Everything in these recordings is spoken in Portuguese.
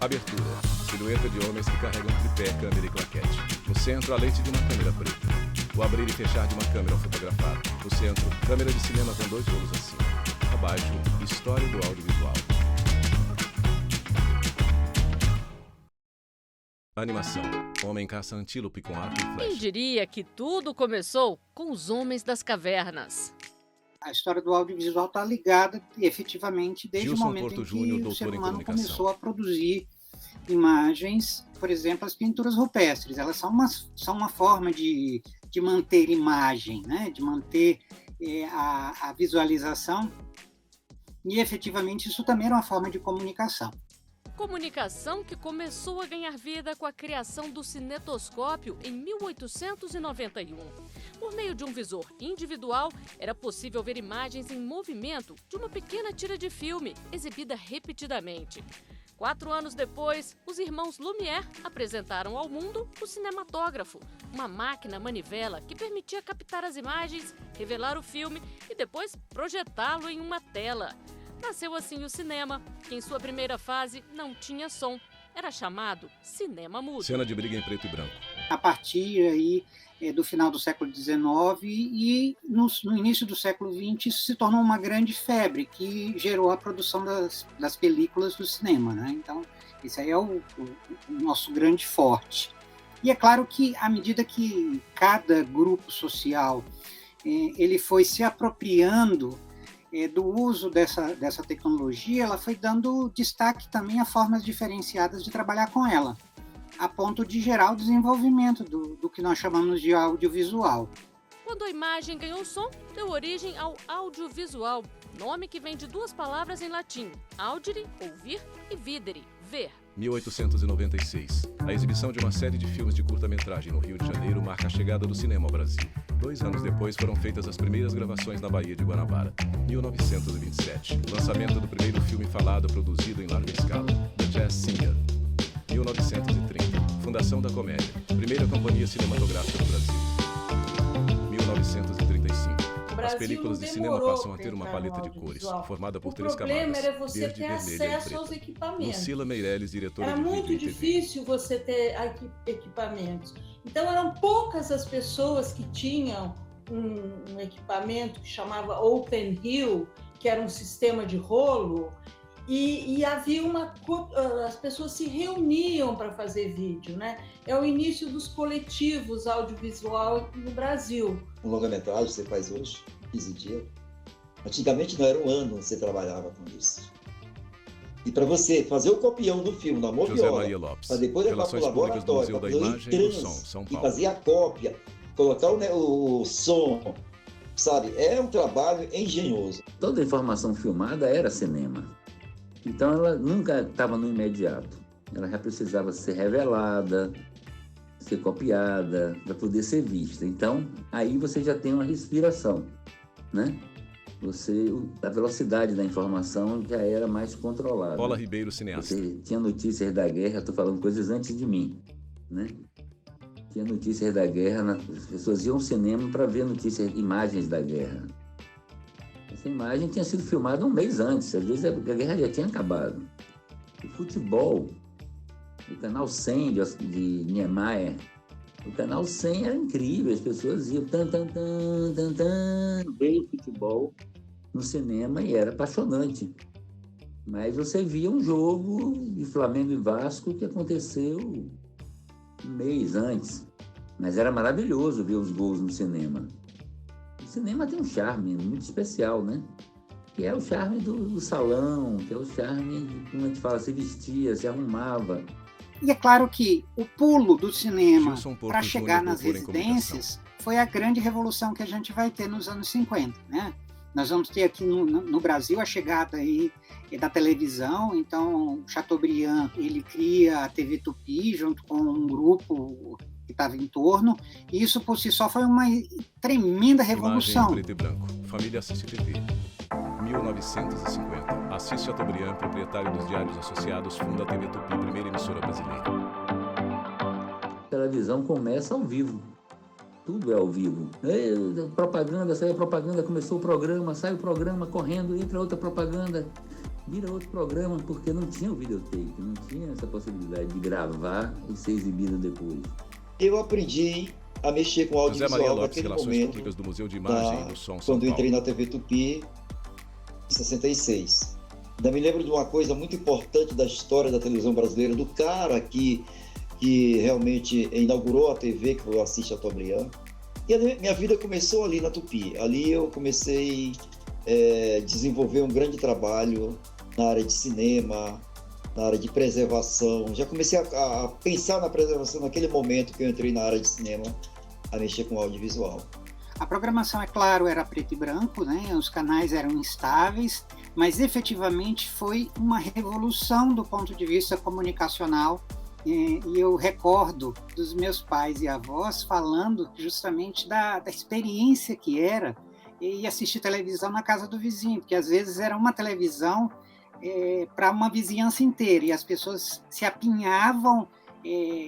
Abertura. Silhueta de homens que carregam tripé, câmera e claquete. No centro, a lente de uma câmera preta. O abrir e fechar de uma câmera ao fotografar. No centro, câmera de cinema com 2 rolos acima. Abaixo, história do audiovisual. Animação. Homem caça antílope com arco e Quem flecha. diria que tudo começou com os homens das cavernas? A história do audiovisual está ligada efetivamente desde Gilson o momento Porto em Júnior, que o ser doutor em humano comunicação. começou a produzir imagens, por exemplo, as pinturas rupestres. Elas são uma forma de manter imagem, né? De manter a visualização, e efetivamente isso também era uma forma de comunicação. Comunicação que começou a ganhar vida com a criação do cinetoscópio em 1891. Por meio de um visor individual, era possível ver imagens em movimento de uma pequena tira de filme, exibida repetidamente. 4 anos depois, os irmãos Lumière apresentaram ao mundo o cinematógrafo, uma máquina manivela que permitia captar as imagens, revelar o filme e depois projetá-lo em uma tela. Nasceu assim o cinema, que em sua primeira fase não tinha som. Era chamado cinema mudo. Cena de briga em preto e branco. A partir aí do final do século XIX e no início do século XX, isso se tornou uma grande febre que gerou a produção das películas do cinema, né? Então, esse aí é o nosso grande forte. E é claro que, à medida que cada grupo social ele foi se apropriando do uso dessa tecnologia, ela foi dando destaque também a formas diferenciadas de trabalhar com ela, a ponto de gerar o desenvolvimento do que nós chamamos de audiovisual. Quando a imagem ganhou som, deu origem ao audiovisual, nome que vem de 2 palavras em latim, audire, ouvir, e videre, ver. 1896. A exibição de uma série de filmes de curta-metragem no Rio de Janeiro marca a chegada do cinema ao Brasil. 2 anos depois foram feitas as primeiras gravações na Baía de Guanabara. 1927. Lançamento do primeiro filme falado produzido em larga escala, The Jazz Singer. 1930. Fundação da Comédia. Primeira companhia cinematográfica do Brasil. 1935. As películas de cinema passam a ter uma paleta de cores, formada por 3 camadas, O problema era você verde, ter vermelha e acesso aos preta. equipamentos. Lucila Meirelles, diretora Era de vídeo muito e TV. difícil você ter equipamentos. Então, eram poucas as pessoas que tinham um equipamento que chamava Open Hill, que era um sistema de rolo, e havia as pessoas se reuniam para fazer vídeo, né? É o início dos coletivos audiovisual no Brasil. Um longa-metragem você faz hoje, 15 dias. Antigamente não era um ano que você trabalhava com isso. E para você fazer o copião do filme na José moviola, Maria Lopes. para depois levar para o Relações Públicas do laboratório, Museu para da fazer o Imagem e do Som, trans, São e Paulo. fazer a cópia, colocar o som, sabe? É um trabalho engenhoso. Toda a informação filmada era cinema. Então ela nunca estava no imediato. Ela já precisava ser revelada, ser copiada, para poder ser vista. Então, aí você já tem uma respiração, né? A velocidade da informação já era mais controlada. Paula Ribeiro, cineasta. Você tinha notícias da guerra, estou falando coisas antes de mim, né? Tinha notícias da guerra, as pessoas iam ao cinema para ver imagens da guerra. Essa imagem tinha sido filmada um mês antes, às vezes a guerra já tinha acabado. O futebol, o canal 100 de Niemeyer, o canal 100 era incrível, as pessoas iam ver o futebol no cinema e era apaixonante. Mas você via um jogo de Flamengo e Vasco que aconteceu um mês antes, mas era maravilhoso ver os gols no cinema. O cinema tem um charme muito especial, né? Que é o charme do salão, que é o charme de, como a gente fala, se vestia, se arrumava. E é claro que o pulo do cinema Gilson Porto para chegar Júnior, nas doutor em residências foi a grande revolução que a gente vai ter nos anos 50, né? Nós vamos ter aqui no Brasil a chegada aí da televisão. Então, o Chateaubriand, ele cria a TV Tupi junto com um grupo que estava em torno, e isso por si só foi uma tremenda revolução. Imagem em preto e branco. Família assiste TV. 1950. Assis Chateaubriand, proprietário dos Diários Associados, funda a TV Tupi, primeira emissora brasileira. A televisão começa ao vivo. Tudo é ao vivo. Propaganda, saiu a propaganda, começou o programa, sai o programa, correndo, entra outra propaganda. vira outro programa, porque não tinha o videotape, não tinha essa possibilidade de gravar e ser exibido depois. Eu aprendi a mexer com José Maria audiovisual Lopes, naquele Relações momento, Públicas do Museu de Imagem e do Som São quando eu entrei Paulo. na TV Tupi, em 66. Ainda me lembro de uma coisa muito importante da história da televisão brasileira, do cara que realmente inaugurou a TV, que foi o Assis Chateaubriand. E a minha vida começou ali na Tupi. Ali eu comecei a desenvolver um grande trabalho na área de cinema, na área de preservação. Já comecei a pensar na preservação naquele momento que eu entrei na área de cinema, a mexer com audiovisual. A programação, é claro, era preto e branco, né? Os canais eram instáveis, mas efetivamente foi uma revolução do ponto de vista comunicacional. E eu recordo dos meus pais e avós falando justamente da experiência que era e assistir televisão na casa do vizinho, porque às vezes era uma televisão para uma vizinhança inteira, e as pessoas se apinhavam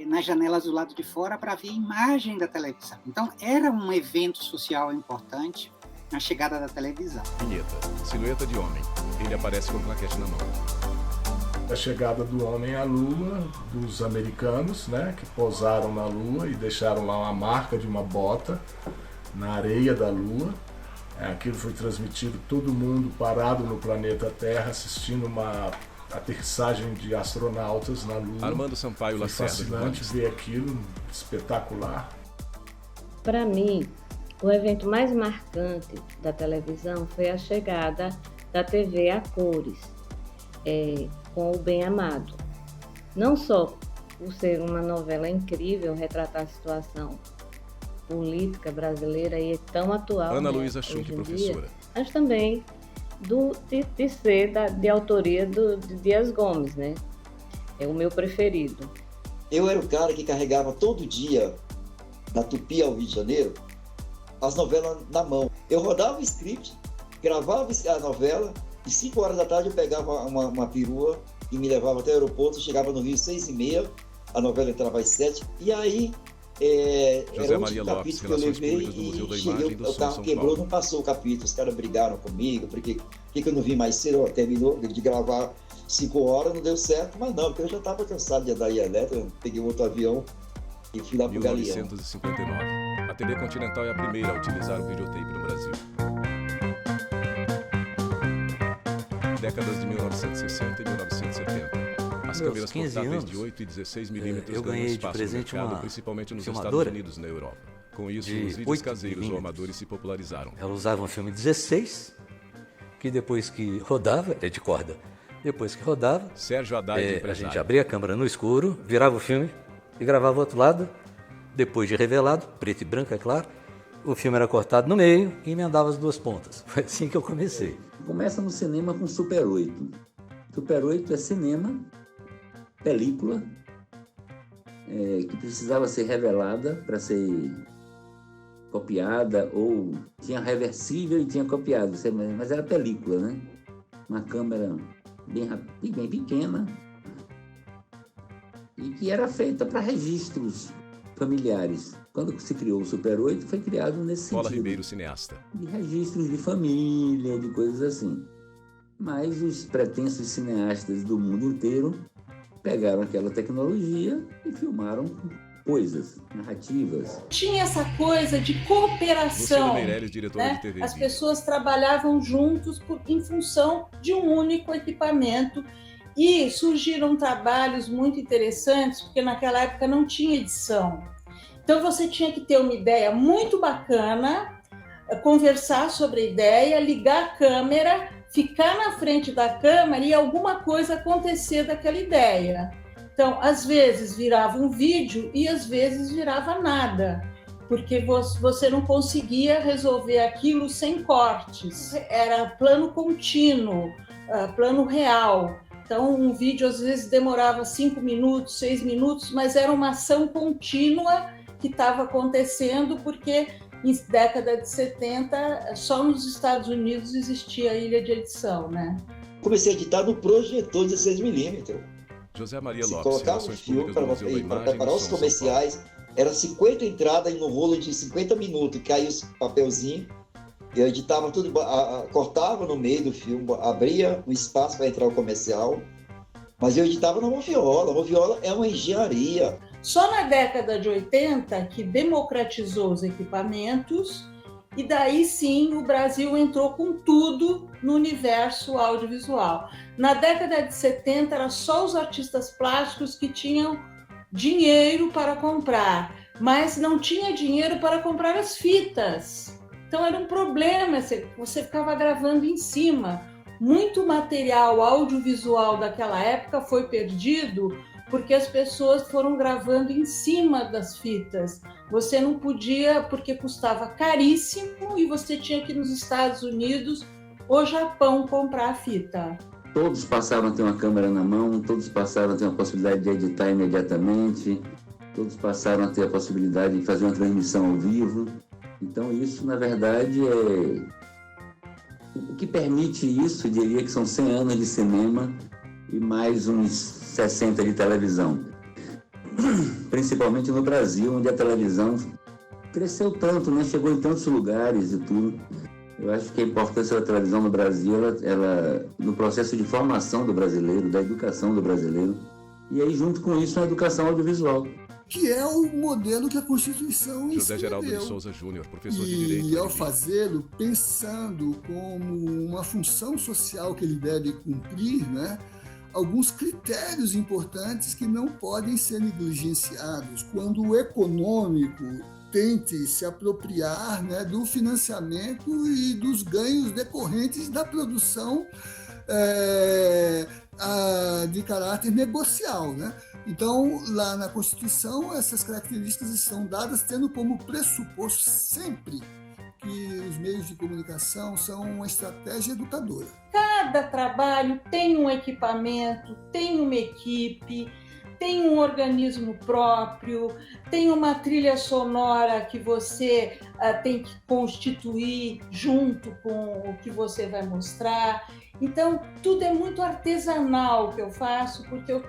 nas janelas do lado de fora para ver a imagem da televisão. Então, era um evento social importante a chegada da televisão. Vinheta. Silhueta de homem. Ele aparece com claquete na mão. A chegada do homem à Lua, dos americanos, né, que pousaram na Lua e deixaram lá uma marca de uma bota na areia da Lua. Aquilo foi transmitido, todo mundo parado no planeta Terra assistindo uma aterrissagem de astronautas na Lua. Armando Sampaio Foi Lacerda. fascinante ver aquilo, espetacular. Para mim, o evento mais marcante da televisão foi a chegada da TV a cores, com o Bem Amado. Não só por ser uma novela incrível, retratar a situação política brasileira e tão atual, Ana né, Luísa Schunk, hoje em professora. dia, mas também de ser de autoria de Dias Gomes, né? É o meu preferido. Eu era o cara que carregava todo dia, da Tupi ao Rio de Janeiro, as novelas na mão. Eu rodava o script, gravava a novela, e 5 horas da tarde eu pegava uma perua e me levava até o aeroporto, chegava no Rio às 6h30, a novela entrava às 7h, e aí José era o Maria último Lopes, capítulo que eu Relações levei Públicas do Museu da e Imagem e cheguei, do o Som carro São quebrou, Paulo. não passou o capítulo, os caras brigaram comigo, porque eu não vim mais cedo, terminou de gravar 5 horas, não deu certo, mas não, porque eu já estava cansado de andar em elétrica, peguei outro avião e fui lá pro Galeão. 1959. A TV Continental é a primeira a utilizar o videotape no Brasil. Décadas de 1960 e 1970. As Meus câmeras 15 portáteis anos, de 8 e 16 milímetros eu ganham ganhei de espaço no presente mercado, uma principalmente nos Estados filmadora Unidos e na Europa. Com isso, de os vídeos 8 caseiros ou milímetros. amadores se popularizaram. Ela usava um filme 16, que depois que rodava, é de corda, depois que rodava, Sérgio Haddad, a empresário. gente abria a câmera no escuro, virava o filme e gravava o outro lado. Depois de revelado, preto e branco, é claro, o filme era cortado no meio e emendava as duas pontas. Foi assim que eu comecei. Começa no cinema com Super 8. Super 8 é cinema, película, que precisava ser revelada para ser copiada, ou tinha reversível e tinha copiado, mas era película, né? Uma câmera bem pequena e que era feita para registros familiares. Quando se criou o Super 8, foi criado nesse Paula sentido. Ribeiro, cineasta. De registros de família, de coisas assim. Mas os pretensos cineastas do mundo inteiro pegaram aquela tecnologia e filmaram coisas, narrativas. Tinha essa coisa de Luciana cooperação, Meirelles, diretora né? de TV. As e vídeo. pessoas trabalhavam juntos em função de um único equipamento e surgiram trabalhos muito interessantes, porque naquela época não tinha edição. Então você tinha que ter uma ideia muito bacana, conversar sobre a ideia, ligar a câmera, ficar na frente da câmera e alguma coisa acontecer daquela ideia. Então, às vezes virava um vídeo e às vezes virava nada, porque você não conseguia resolver aquilo sem cortes. Era plano contínuo, plano real. Então, um vídeo às vezes demorava 5 minutos, 6 minutos, mas era uma ação contínua que estava acontecendo, porque em década de 70, só nos Estados Unidos existia a ilha de edição, né? Comecei a editar no projetor 16mm. José Maria Se Lopes, colocava um Relações filme Públicas do Museu da para Imagem e preparar do os Som São comerciais, era 50 entradas no rolo de 50 minutos, caía os papelzinhos Eu editava tudo, cortava no meio do filme, abria um espaço para entrar o comercial, mas eu editava na moviola. A moviola é uma engenharia. Só na década de 80 que democratizou os equipamentos e daí sim o Brasil entrou com tudo no universo audiovisual. Na década de 70 era só os artistas plásticos que tinham dinheiro para comprar, mas não tinha dinheiro para comprar as fitas. Então era um problema, você ficava gravando em cima. Muito material audiovisual daquela época foi perdido porque as pessoas foram gravando em cima das fitas. Você não podia, porque custava caríssimo e você tinha que ir nos Estados Unidos ou Japão comprar a fita. Todos passaram a ter uma câmera na mão, todos passaram a ter a possibilidade de editar imediatamente, todos passaram a ter a possibilidade de fazer uma transmissão ao vivo. Então isso, na verdade, o que permite isso, eu diria que são 100 anos de cinema e mais uns 60 de televisão. Principalmente no Brasil, onde a televisão cresceu tanto, né? Chegou em tantos lugares e tudo. Eu acho que a importância da televisão no Brasil, ela no processo de formação do brasileiro, da educação do brasileiro, e aí junto com isso a educação audiovisual. Que é o modelo que a Constituição José escreveu. Geraldo de Souza Júnior, professor de Direito. E ao fazê-lo, pensando como uma função social que ele deve cumprir, né, alguns critérios importantes que não podem ser negligenciados. Quando o econômico tente se apropriar, né, do financiamento e dos ganhos decorrentes da produção de caráter negocial, né? Então, lá na Constituição, essas características estão dadas tendo como pressuposto sempre que os meios de comunicação são uma estratégia educadora. Cada trabalho tem um equipamento, tem uma equipe, tem um organismo próprio, tem uma trilha sonora que você tem que constituir junto com o que você vai mostrar. Então, tudo é muito artesanal que eu faço, porque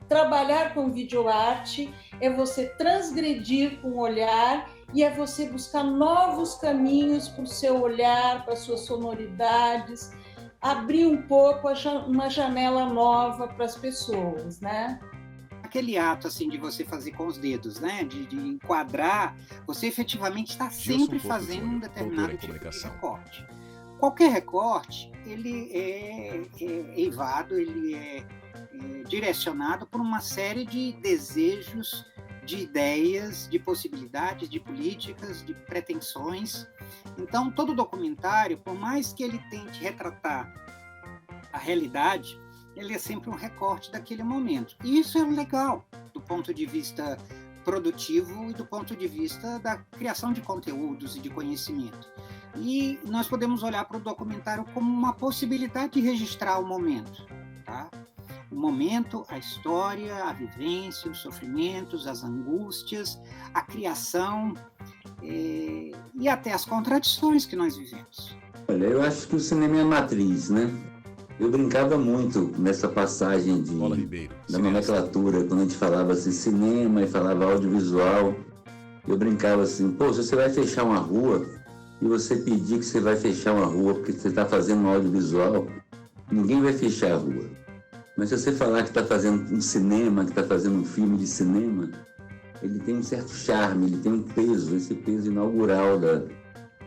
trabalhar com videoarte é você transgredir com o olhar e é você buscar novos caminhos para o seu olhar, para as suas sonoridades, abrir um pouco uma janela nova para as pessoas, né? Aquele ato assim de você fazer com os dedos, né, de enquadrar, você efetivamente está sempre fazendo um determinado tipo de recorte. Qualquer recorte, ele é eivado, ele é direcionado por uma série de desejos, de ideias, de possibilidades, de políticas, de pretensões. Então, todo documentário, por mais que ele tente retratar a realidade, ele é sempre um recorte daquele momento. E isso é legal, do ponto de vista produtivo e do ponto de vista da criação de conteúdos e de conhecimento. E nós podemos olhar para o documentário como uma possibilidade de registrar o momento, tá? O momento, a história, a vivência, os sofrimentos, as angústias, a criação e até as contradições que nós vivemos. Olha, eu acho que o cinema é a matriz, né? Eu brincava muito nessa passagem da nomenclatura, quando a gente falava assim, cinema e falava audiovisual. Eu brincava assim, pô, se você vai fechar uma rua e você pedir que você vai fechar uma rua porque você está fazendo um audiovisual, ninguém vai fechar a rua. Mas se você falar que está fazendo um cinema, que está fazendo um filme de cinema, ele tem um certo charme, ele tem um peso, esse peso inaugural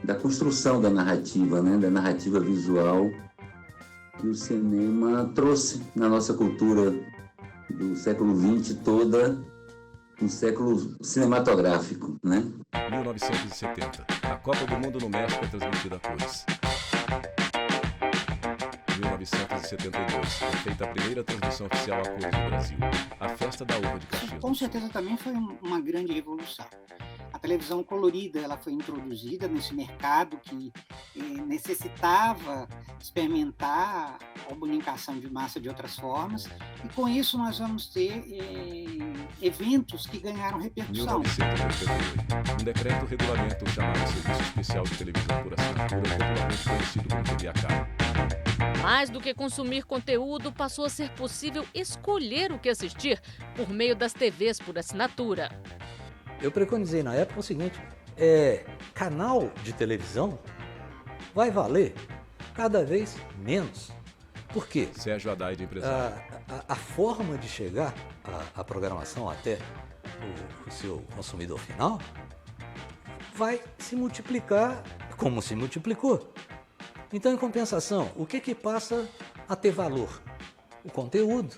da construção da narrativa, né? Da narrativa visual que o cinema trouxe na nossa cultura do século XX toda, um século cinematográfico, né? 1970. A Copa do Mundo no México é transmitida a cores. 1972. É feita a primeira transmissão oficial a cores no Brasil. A Festa da Uva de Caxias. Com certeza também foi uma grande revolução. A televisão colorida ela foi introduzida nesse mercado que necessitava experimentar a comunicação de massa de outras formas, e com isso nós vamos ter eventos que ganharam repercussão. 1988. Um decreto regulamenta o chamado Serviço Especial de Televisão por Assinatura, popularmente conhecido como TV a cabo. Mais do que consumir conteúdo, passou a ser possível escolher o que assistir por meio das TVs por assinatura. Eu preconizei na época o seguinte, canal de televisão vai valer cada vez menos. Por quê? Sérgio Haddad, empresário. A forma de chegar à programação até o seu consumidor final vai se multiplicar como se multiplicou. Então, em compensação, o que passa a ter valor? O conteúdo,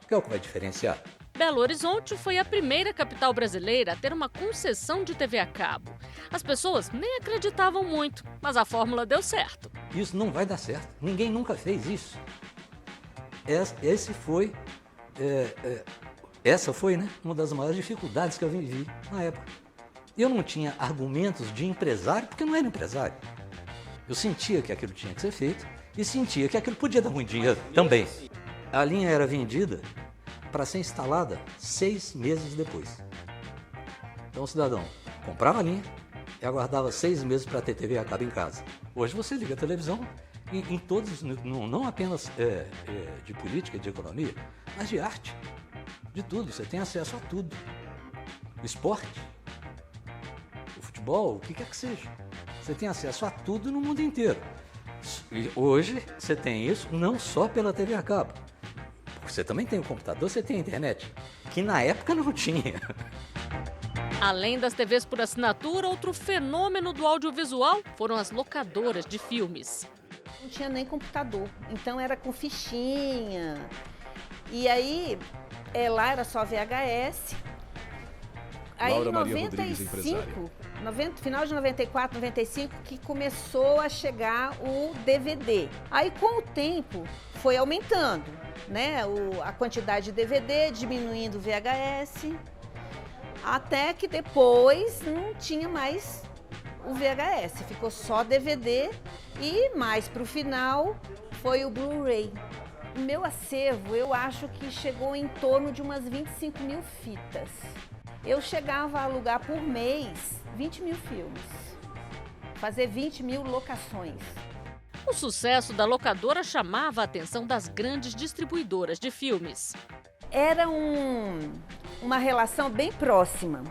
que é o que vai diferenciar. Belo Horizonte foi a primeira capital brasileira a ter uma concessão de TV a cabo. As pessoas nem acreditavam muito, mas a fórmula deu certo. Isso não vai dar certo. Ninguém nunca fez isso. Essa foi, né, uma das maiores dificuldades que eu vivi na época. Eu não tinha argumentos de empresário, porque eu não era empresário. Eu sentia que aquilo tinha que ser feito e sentia que aquilo podia dar muito dinheiro também. A linha era vendida para ser instalada 6 meses depois. Então o cidadão comprava a linha e aguardava 6 meses para ter TV a cabo em casa. Hoje você liga a televisão em todos, não apenas de política, de economia, mas de arte, de tudo. Você tem acesso a tudo. O esporte, o futebol, o que quer que seja. Você tem acesso a tudo no mundo inteiro. E hoje você tem isso não só pela TV a cabo. Você também tem o computador, você tem a internet, que na época não tinha. Além das TVs por assinatura, outro fenômeno do audiovisual foram as locadoras de filmes. Não tinha nem computador, então era com fichinha. E aí, lá era só VHS. Aí Laura em Maria Rodrigues, empresária. Final de 94, 95, que começou a chegar o DVD. Aí com o tempo foi aumentando, né? A quantidade de DVD, diminuindo o VHS, até que depois não tinha mais o VHS, ficou só DVD e mais para o final foi o Blu-ray. O meu acervo, eu acho que chegou em torno de umas 25 mil fitas. Eu chegava a alugar por mês 20 mil filmes, fazer 20 mil locações. O sucesso da locadora chamava a atenção das grandes distribuidoras de filmes. Era uma relação bem próxima.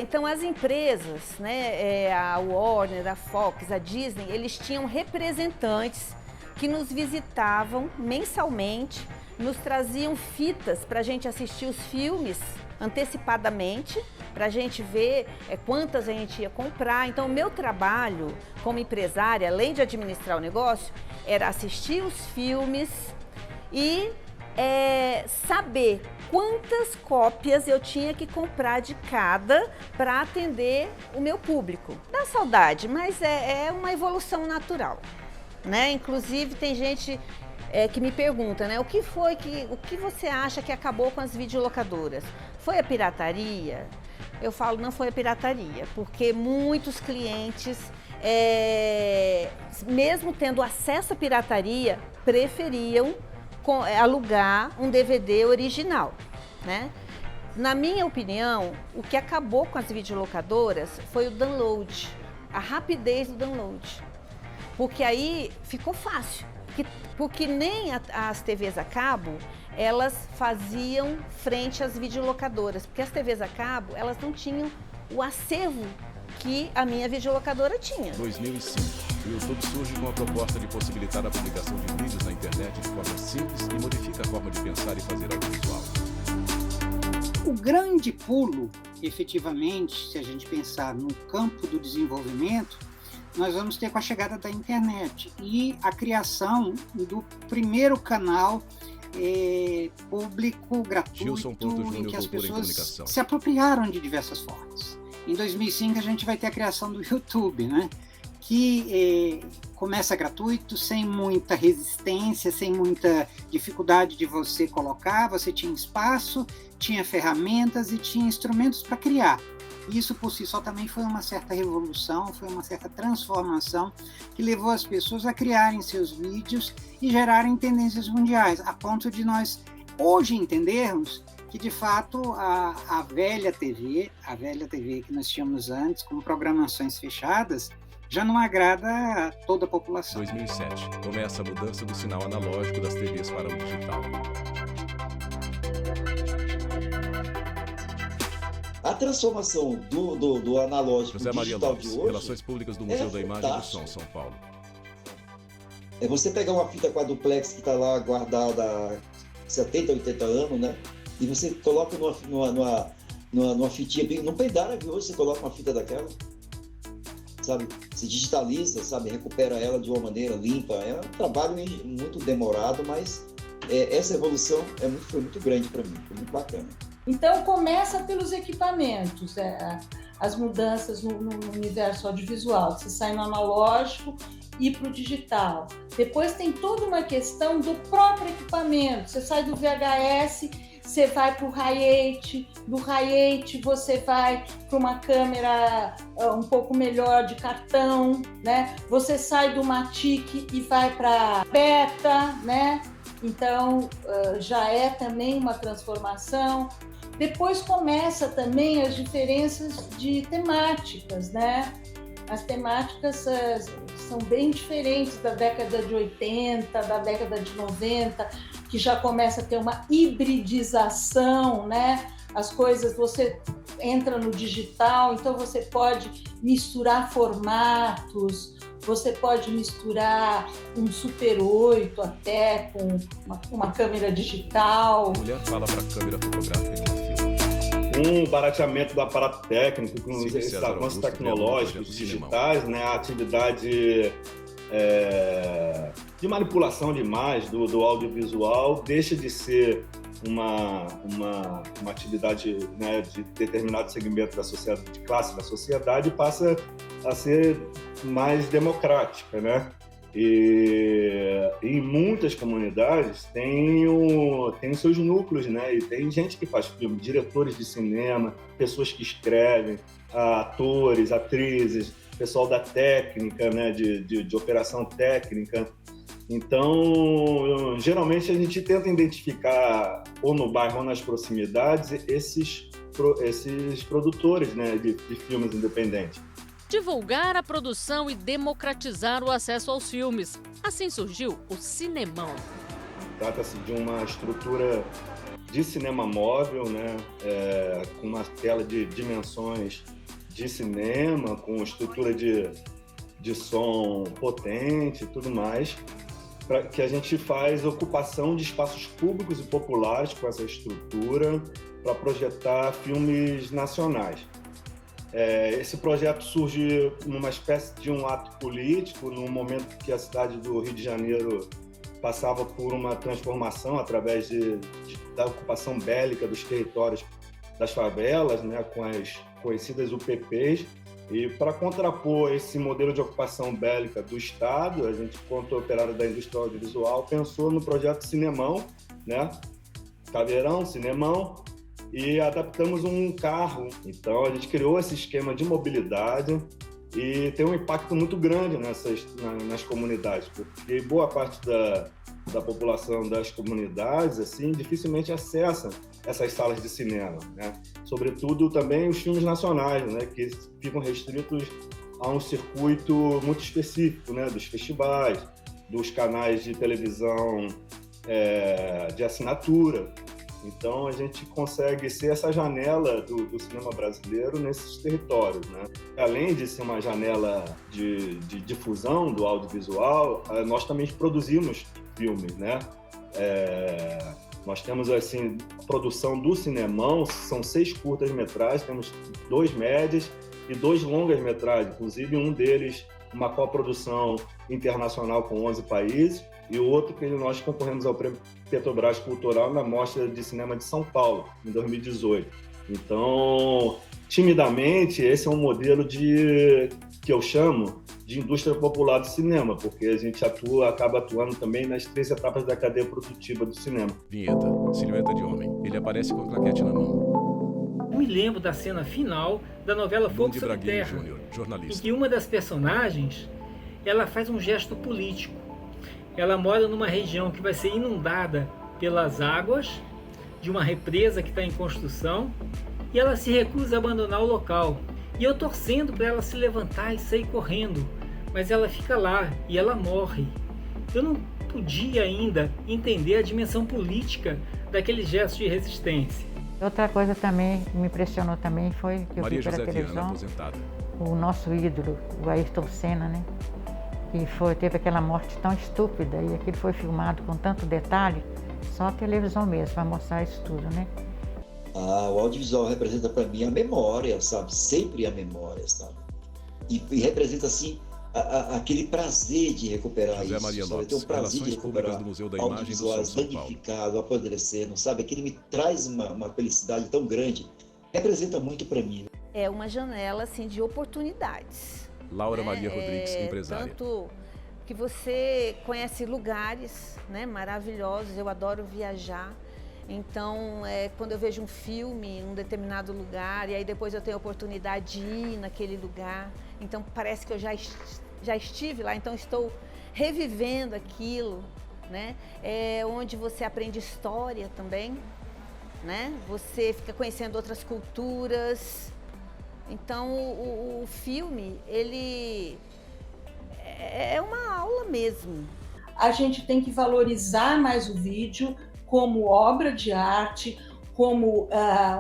Então as empresas, né, a Warner, a Fox, a Disney, eles tinham representantes que nos visitavam mensalmente, nos traziam fitas para a gente assistir os filmes antecipadamente, para a gente ver quantas a gente ia comprar. Então, o meu trabalho como empresária, além de administrar o negócio, era assistir os filmes e saber quantas cópias eu tinha que comprar de cada para atender o meu público. Dá saudade, mas é uma evolução natural, né? Inclusive, tem gente que me pergunta, né? O que você acha que acabou com as videolocadoras? Foi a pirataria? Eu falo, não foi a pirataria, porque muitos clientes, mesmo tendo acesso à pirataria, preferiam alugar um DVD original, né? Na minha opinião, o que acabou com as videolocadoras foi o download, a rapidez do download, porque aí ficou fácil, porque nem as TVs a cabo, elas faziam frente às videolocadoras, porque as TVs a cabo, elas não tinham o acervo que a minha videolocadora tinha. 2005, o YouTube surge com a proposta de possibilitar a publicação de vídeos na internet de forma simples e modifica a forma de pensar e fazer audiovisual. O grande pulo, efetivamente, se a gente pensar no campo do desenvolvimento, nós vamos ter com a chegada da internet e a criação do primeiro canal público, gratuito, em que as pessoas se apropriaram de diversas formas. Em 2005 a gente vai ter a criação do YouTube, né? Que começa gratuito, sem muita resistência, sem muita dificuldade de você colocar, você tinha espaço, tinha ferramentas e tinha instrumentos para criar. Isso por si só também foi uma certa revolução, foi uma certa transformação que levou as pessoas a criarem seus vídeos e gerarem tendências mundiais, a ponto de nós hoje entendermos que de fato a velha TV que nós tínhamos antes, com programações fechadas, já não agrada a toda a população. 2007, começa a mudança do sinal analógico das TVs para o digital. A transformação do analógico José Maria digital Lopes, de hoje... Relações Públicas do Museu da Imagem e do Som, São Paulo. É você pegar uma fita quadruplex que está lá guardada há 70, 80 anos, né? E você coloca numa fitinha, num pendrive hoje você coloca uma fita daquela, sabe? Se digitaliza, sabe? Recupera ela de uma maneira limpa. É um trabalho muito demorado, mas essa evolução foi muito grande para mim, foi muito bacana. Então começa pelos equipamentos, as mudanças no universo audiovisual. Você sai no analógico e para o digital. Depois tem toda uma questão do próprio equipamento. Você sai do VHS, você vai para o Hi8, do Hi8 você vai para uma câmera um pouco melhor de cartão, né? Você sai do Matic e vai para Beta, né? Então já é também uma transformação. Depois começa também as diferenças de temáticas, né? As temáticas são bem diferentes da década de 80, da década de 90, que já começa a ter uma hibridização, né? As coisas, você entra no digital, então você pode misturar formatos, você pode misturar um Super 8 até com uma câmera digital. A mulher fala para a câmera fotográfica que filma. Com o barateamento do aparato técnico, com os avanços tecnológicos digitais, né, a atividade de manipulação de imagem do audiovisual deixa de ser uma atividade, né, de determinado segmento da sociedade, de classe da sociedade, e passa a ser mais democrática, né? E em muitas comunidades tem os seus núcleos, né? E tem gente que faz filme, diretores de cinema, pessoas que escrevem, atores, atrizes, pessoal da técnica, né? De operação técnica. Então, geralmente a gente tenta identificar, ou no bairro ou nas proximidades, esses produtores, né? de filmes independentes. Divulgar a produção e democratizar o acesso aos filmes. Assim surgiu o Cinemão. Trata-se de uma estrutura de cinema móvel, né? Com uma tela de dimensões de cinema, com estrutura de som potente e tudo mais, que a gente faz ocupação de espaços públicos e populares com essa estrutura para projetar filmes nacionais. Esse projeto surge numa espécie de um ato político, no momento que a cidade do Rio de Janeiro passava por uma transformação através da ocupação bélica dos territórios das favelas, né, com as conhecidas UPPs. E para contrapor esse modelo de ocupação bélica do Estado, a gente, enquanto operário da indústria audiovisual, pensou no projeto Cinemão, né? Caveirão, Cinemão, e adaptamos um carro. Então a gente criou esse esquema de mobilidade e tem um impacto muito grande nas comunidades, porque boa parte da população das comunidades assim dificilmente acessa essas salas de cinema, né? Sobretudo também os filmes nacionais, né, que ficam restritos a um circuito muito específico, né, dos festivais, dos canais de televisão de assinatura. Então a gente consegue ser essa janela do cinema brasileiro nesses territórios, né? Além de ser uma janela de difusão do audiovisual, nós também produzimos filmes, né? Nós temos assim a produção do Cinemão, são 6 curtas-metragens, temos 2 médias e 2 longas-metragens, inclusive um deles uma coprodução internacional com 11 países, e o outro que nós concorremos ao Prêmio Petrobras Cultural na Mostra de Cinema de São Paulo, em 2018. Então, timidamente, esse é um modelo que eu chamo de indústria popular do cinema, porque a gente acaba atuando também nas 3 etapas da cadeia produtiva do cinema. Vinheta, silhueta de homem. Ele aparece com a claquete na mão. Eu me lembro da cena final da novela Fogo sobre Terra, jornalista. em que uma das personagens, ela faz um gesto político. Ela mora numa região que vai ser inundada pelas águas de uma represa que está em construção e ela se recusa a abandonar o local. E eu torcendo para ela se levantar e sair correndo, mas ela fica lá e ela morre. Eu não podia ainda entender a dimensão política daquele gesto de resistência. Outra coisa também que me impressionou também foi que eu Maria vi pela José televisão Viana, aposentada. o nosso ídolo, o Ayrton Senna, né? teve aquela morte tão estúpida e aquilo foi filmado com tanto detalhe, só a televisão mesmo vai mostrar isso tudo, né? O audiovisual representa para mim a memória, sabe? Sempre a memória, sabe? E representa, assim, aquele prazer de recuperar José isso, Maria sabe? Lopes, Tem um prazer de Relações Públicas recuperar do Museu da Imagem do audiovisuais São Paulo. danificado, apodrecendo, sabe? Aquilo me traz uma felicidade tão grande. Representa muito para mim. É uma janela, assim, de oportunidades. Laura Maria Rodrigues, empresária. Tanto que você conhece lugares, né, maravilhosos, eu adoro viajar. Então, quando eu vejo um filme em um determinado lugar, e aí depois eu tenho a oportunidade de ir naquele lugar, então parece que eu já estive lá, então estou revivendo aquilo, né? É onde você aprende história também, né? Você fica conhecendo outras culturas. Então, o filme, ele é uma aula mesmo. A gente tem que valorizar mais o vídeo como obra de arte, como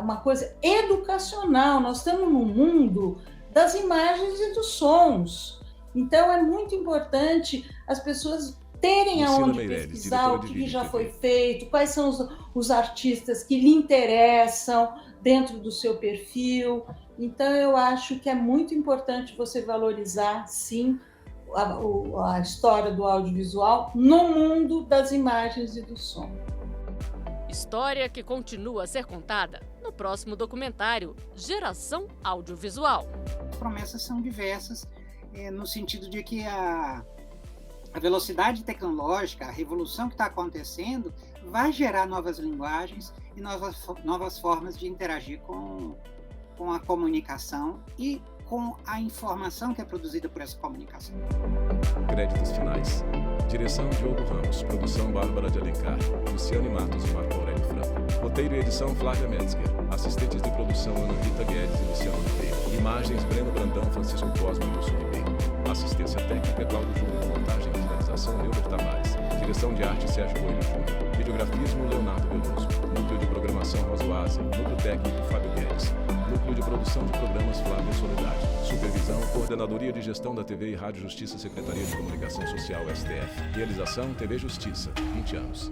uma coisa educacional. Nós estamos num mundo das imagens e dos sons. Então, é muito importante as pessoas terem aonde pesquisar o que já foi feito, quais são os artistas que lhe interessam dentro do seu perfil. Então, eu acho que é muito importante você valorizar, sim, a história do audiovisual no mundo das imagens e do som. História que continua a ser contada no próximo documentário Geração Audiovisual. As promessas são diversas, no sentido de que a velocidade tecnológica, a revolução que está acontecendo, vai gerar novas linguagens e novas formas de interagir com a comunicação e com a informação que é produzida por essa comunicação. Créditos finais. Direção Diogo Ramos. Produção Bárbara de Alencar. Luciane Matos e Marco Aurélio Franco. Roteiro e edição Flávia Metzger. Assistentes de produção Ana Rita Guedes e Luciano Oliveira. Imagens Breno Brandão, Francisco Cosme e Wilson Ribeiro. Assistência técnica Cláudio Júnior. Montagem e finalização Neuber Tavares. Direção de arte Sérgio Coelho Júnior. Videografismo Leonardo Veloso. Núcleo de programação Rosoasa. Núcleo técnico Fábio Guedes. Núcleo de produção de programas Flávia Soledade. Supervisão, Coordenadoria de Gestão da TV e Rádio Justiça, Secretaria de Comunicação Social, STF. Realização TV Justiça, 20 anos.